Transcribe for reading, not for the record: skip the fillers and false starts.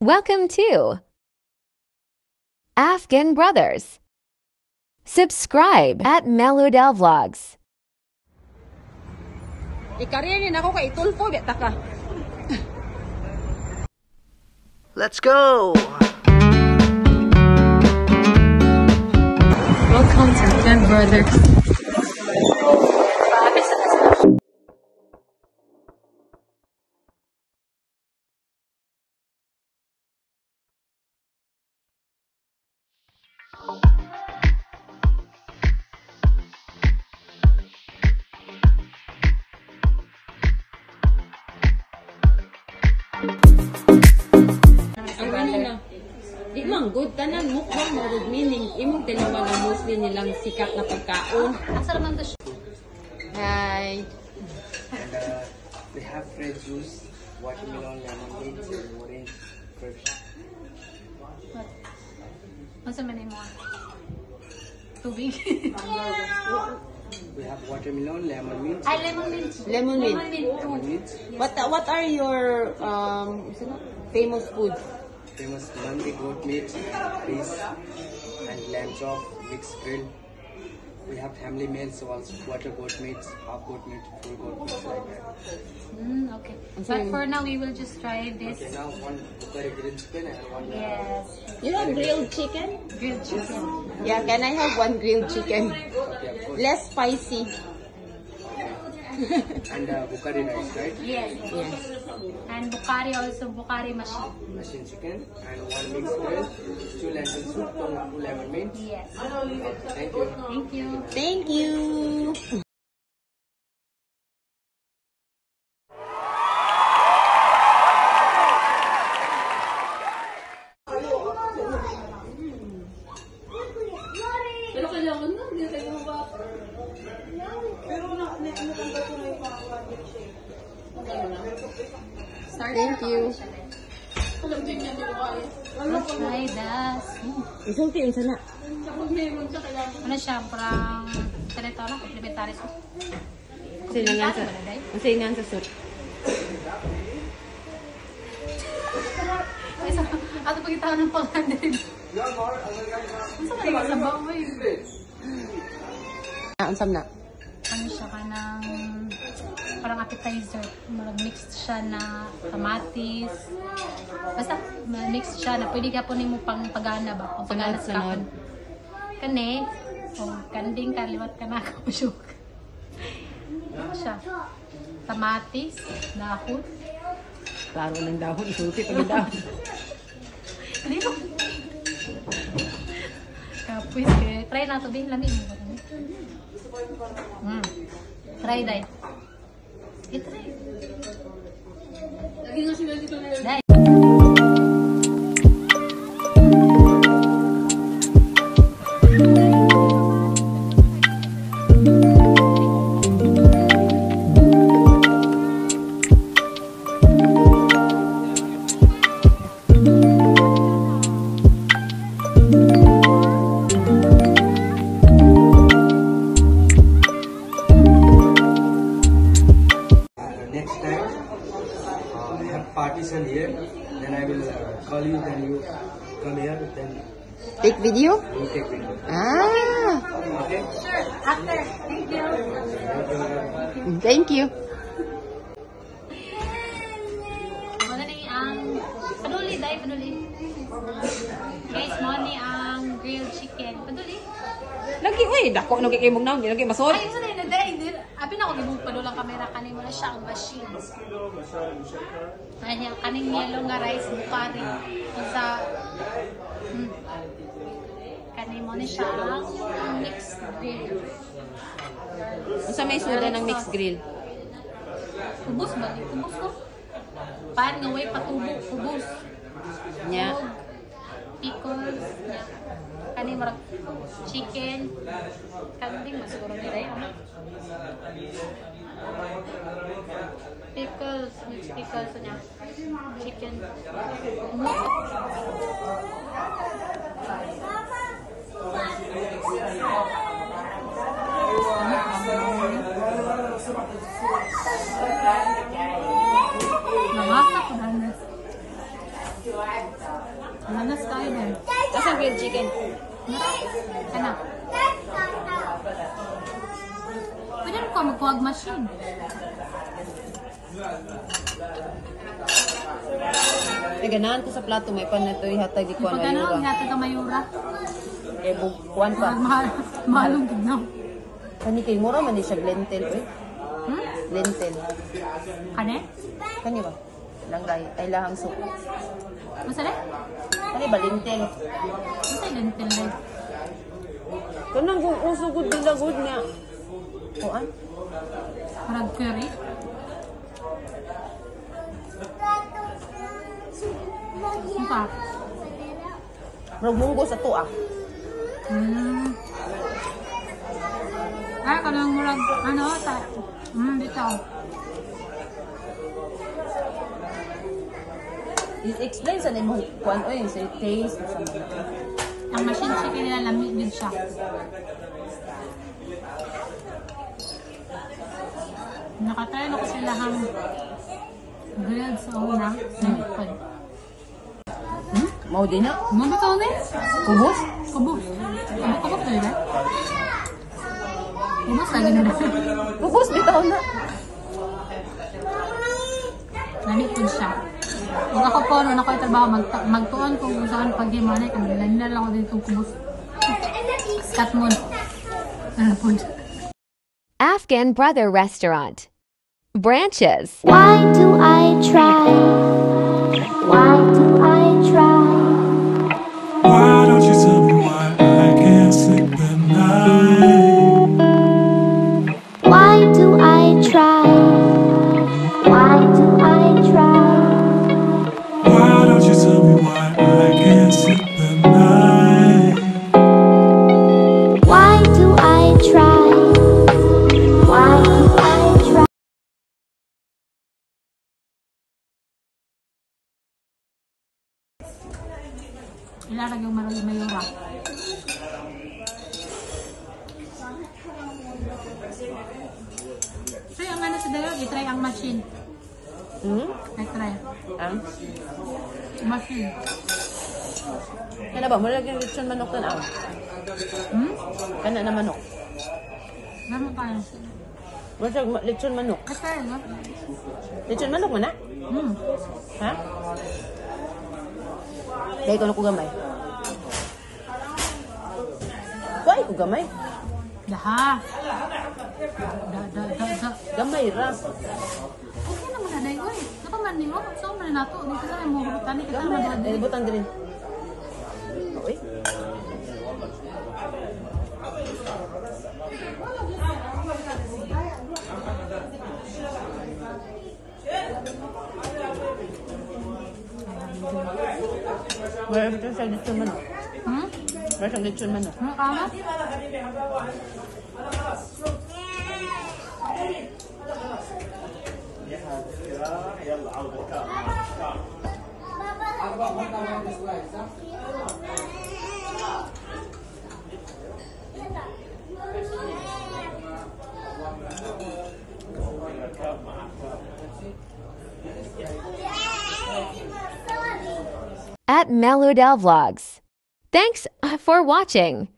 Welcome to Afghan Brothers. Subscribe at Melodel Vlogs. Ikaryanin ako kay Tulfo, beta ka. Let's go! Welcome to Afghan Brothers. Di man good tanan mukbang marud meaning imong tinawa na mostly nilang sikat na pagkaon. Asa man to siya? Hi. And we have fresh juice, watermelon, lemon mint, orange, fresh. Asa man mo? Tubig. We have watermelon, lemon mint. Ay, lemon mint. Lemon mint. Lemon mint. What are your famous foods? Famous mandi goat meat, fish, and lamb chop, mixed grill. We have family meals, also quarter goat meat, half goat meat, full goat meat, like that. Okay. But for now, we will just try this. Okay, now one Bukhari grilled chicken and one. Yes. You know grilled chicken? Grilled chicken. Yeah, can I have one grilled chicken? Okay, of course. Less spicy. And Bukhari rice, right? Yes. Yes. And Bukhari also, Bukhari machine. Machine chicken and one mixed grill, two lentil soup, two lemon mint. Yes. Thank you. Thank you. Thank you. Pero kailangan na, hindi tayo mababa. Thank you. Let's try this. Isang tiyon sana. Ano siya? Parang ganito lang, complimentary soup. Singan sa soup. Ato pag itaw ng pang-100. Ano sa mga sa baboy? Ansam na. Ano siya ka ng parang appetizer. Mixed siya na kamatis. Basta mixed siya na pwede ka po mo pang pagana ba? Pang pagana sa kapon. Kani, kanding kaliwat ka na kapusyok. Ano siya? Kamatis, dahon. Klaro ng dahon. Isuti pag yung dahon. Dito. Kapwis kaya. Try na ito, Bing. Lamin mo ba? Try, Day. Try. Lagi nga sila dito na Day. Next time, I have partition here. Then I will call you. Then you come here. Then Take video? you take video. Ah! Okay. Sure. After. Thank you. Thank you. Muna ni ang paduli, Day. Paduli. Guys, muna ni ang grilled chicken. Paduli. Lagi, uy, dako nung kikimog na, lagi masod. Ay, isa na yun, Day. Apin ako gibong padulang kamera. Kanin mo na siya ang machine. Kaning yellow nga rice, Bukhari. Sa kanin mo na siya ang mixed grill. Sa may suda ng mixed grill. Ubus ba? Ubus ko? Pan nga way patubo. Ubus. Nya. Pickles. Kanin marag chicken. Kanding masiguro nila yun. Pickles. Mixed pickles niya. Chicken. Nakakatahanas. Lanas tayo din. Asan grilled chicken? Kana. Pwede rin ko magkuhag machine. Ay, ganahan ko sa plato. May pan na ito ihatag di ko Pag na ano, yura. hiyata ka mayura. Eh, kuwan pa. Mahalong gignaw. Kani kay mura man siya lentil. Eh. Lentil. Kane? Kani ba? Langray. Ay, lahang soup. Masala? Kani ba lentil? Masay lentil din. Kanang kung uso good nila good nga. Kuan? Parang curry. Sumpa. Murag munggo sa tuwa. Ay, kanang murag, ano, dito. Explain sa nimo kuan oy sa taste sa mga. Ang machine chicken nila lamig din siya. Nakatry na ko sila hang grilled sa una. Nagpad. Mao din na. Ano bitaw ni? Kubos? Kubos. Kubos na yun. Kubos lagi na rin. Kubos bitaw na. Lamig po siya. Huwag ako po, nung ako trabaho, magtuon kung saan pag-himanay kami. Lanila lang ako dito kubos. Cut mo. Ano po? Afghan Brother Restaurant. Branches. Why do I try? Why do I try? Why don't you tell me why I can't sleep at night? Why do I try? Why do I try? Why don't you tell me why I can't sleep at night? Why do I try? Why do I try? Ilarag yung mayura. So yung ano sa dayo, i-try ang machine. I-try. Ang Machine. kana ba mo lagi lechon manok tan aw. Kana na manok. Gano'n tayo. Wala lechon manok. I-try, no? Lechon manok mo na? Ha? Dahil ko na ko gamay. Why ko gamay? Daha. Gamay ra. Okay naman na dayo eh. Dapat man niyo, so man na to. Dito na mo hurutan kita Gamay ra. naman Eh, butang din. Oy. Wala ito sa lechon manok. Wala sa lechon manok. Ano kama? At Melodel Vlogs. Thanks for watching.